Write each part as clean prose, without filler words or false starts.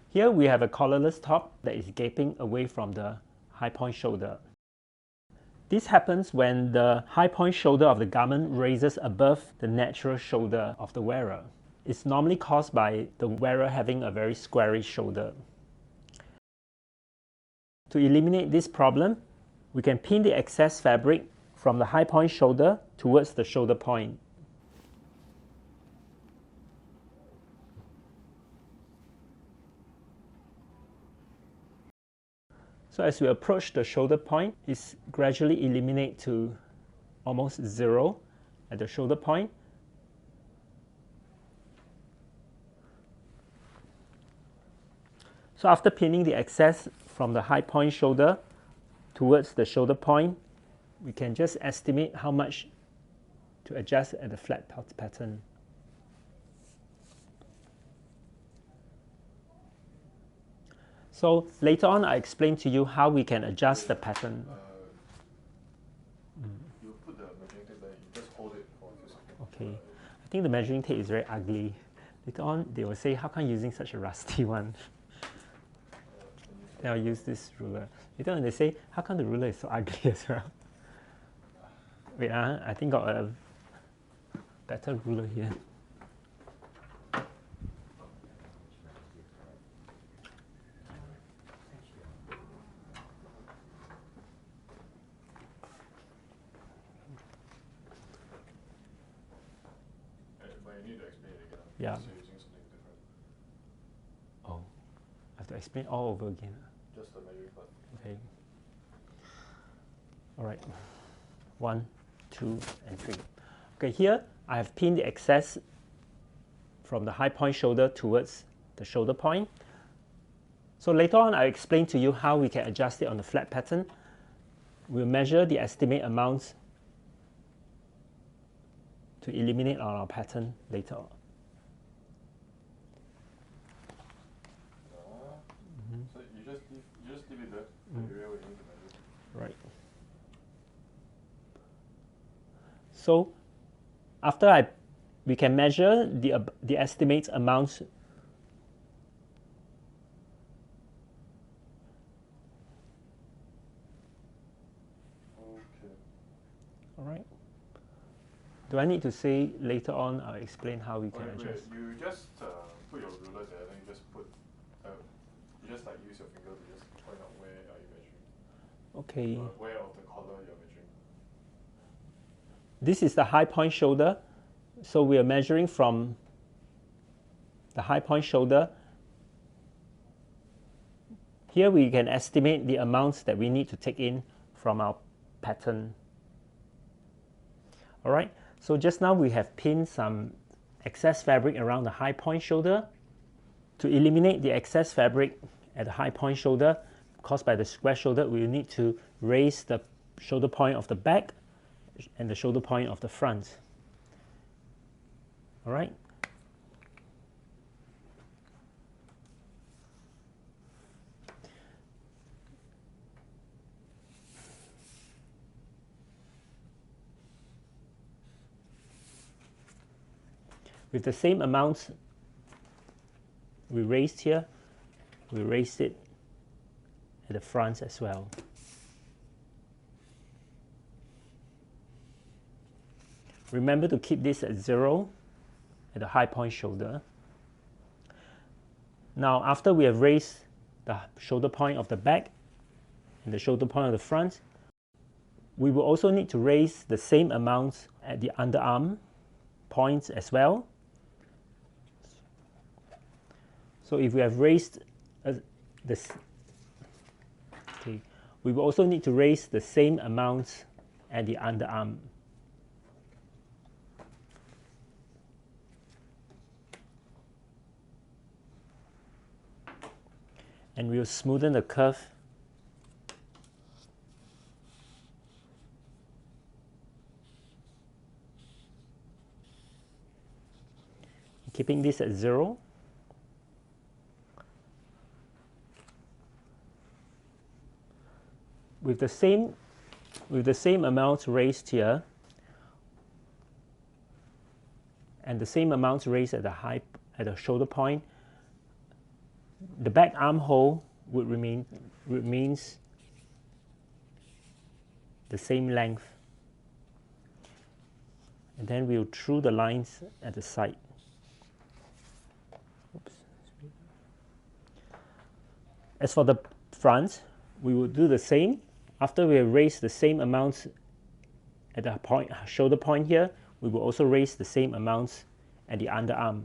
Here we have a collarless top that is gaping away from the high point shoulder. This happens when the high point shoulder of the garment raises above the natural shoulder of the wearer. It's normally caused by the wearer having a very squarish shoulder. To eliminate this problem, we can pin the excess fabric from the high point shoulder towards the shoulder point. So as we approach the shoulder point, it's gradually eliminate to almost zero at the shoulder point. So after pinning the excess from the high point shoulder towards the shoulder point, we can just estimate how much to adjust at the flat pattern. So later on, I explain to you how we can adjust the pattern. You put the measuring tape there, you just hold it for a few seconds. Okay, I think the measuring tape is very ugly. Later on, they will say, how come using such a rusty one? Then I'll use this ruler. Later on, they say, how come the ruler is so ugly as well? Wait, I think got a better ruler here. But you need to explain it again. Yeah. So you're using something different. Oh, I have to explain all over again. Just the measuring part. Okay. All right. 1, 2, and 3. Okay, here I have pinned the excess from the high point shoulder towards the shoulder point. So later on, I'll explain to you how we can adjust it on the flat pattern. We'll measure the estimate amounts to eliminate on our pattern later on. So you just leave it there, the area where you need to measure. Right. So after we can measure the estimate amounts. Okay. All right. Do I need to say later on? I'll explain how we can Wait, adjust. you just put your ruler there, then you just put, you just like use your finger to just point out where are you measuring. Okay. Where of the collar you're measuring. This is the high point shoulder. So we are measuring from the high point shoulder. Here we can estimate the amounts that we need to take in from our pattern. All right. So just now we have pinned some excess fabric around the high point shoulder. To eliminate the excess fabric at the high point shoulder caused by the square shoulder, we will need to raise the shoulder point of the back and the shoulder point of the front. All right. With the same amount we raised here, we raised it at the front as well. Remember to keep this at 0 at the high point shoulder. Now, after we have raised the shoulder point of the back and the shoulder point of the front, we will also need to raise the same amount at the underarm points as well. So if we have raised this, okay, we will also need to raise the same amount at the underarm. And we'll smoothen the curve keeping this at 0. With the same amount raised here and the same amount raised at the shoulder point, the back armhole would remains the same length, and then we'll through the lines at the side. Oops. As for the front, we will do the same. After we have raised the same amounts at the shoulder point here, we will also raise the same amounts at the underarm.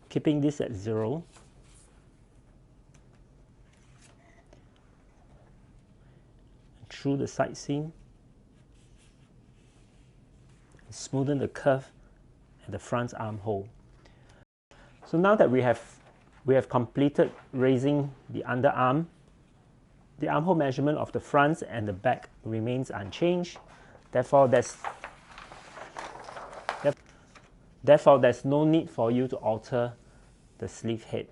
Keeping this at 0. Through the side seam, smoothen the curve at the front armhole. So now that we have completed raising the underarm, the armhole measurement of the front and the back remains unchanged. Therefore, there's no need for you to alter the sleeve head.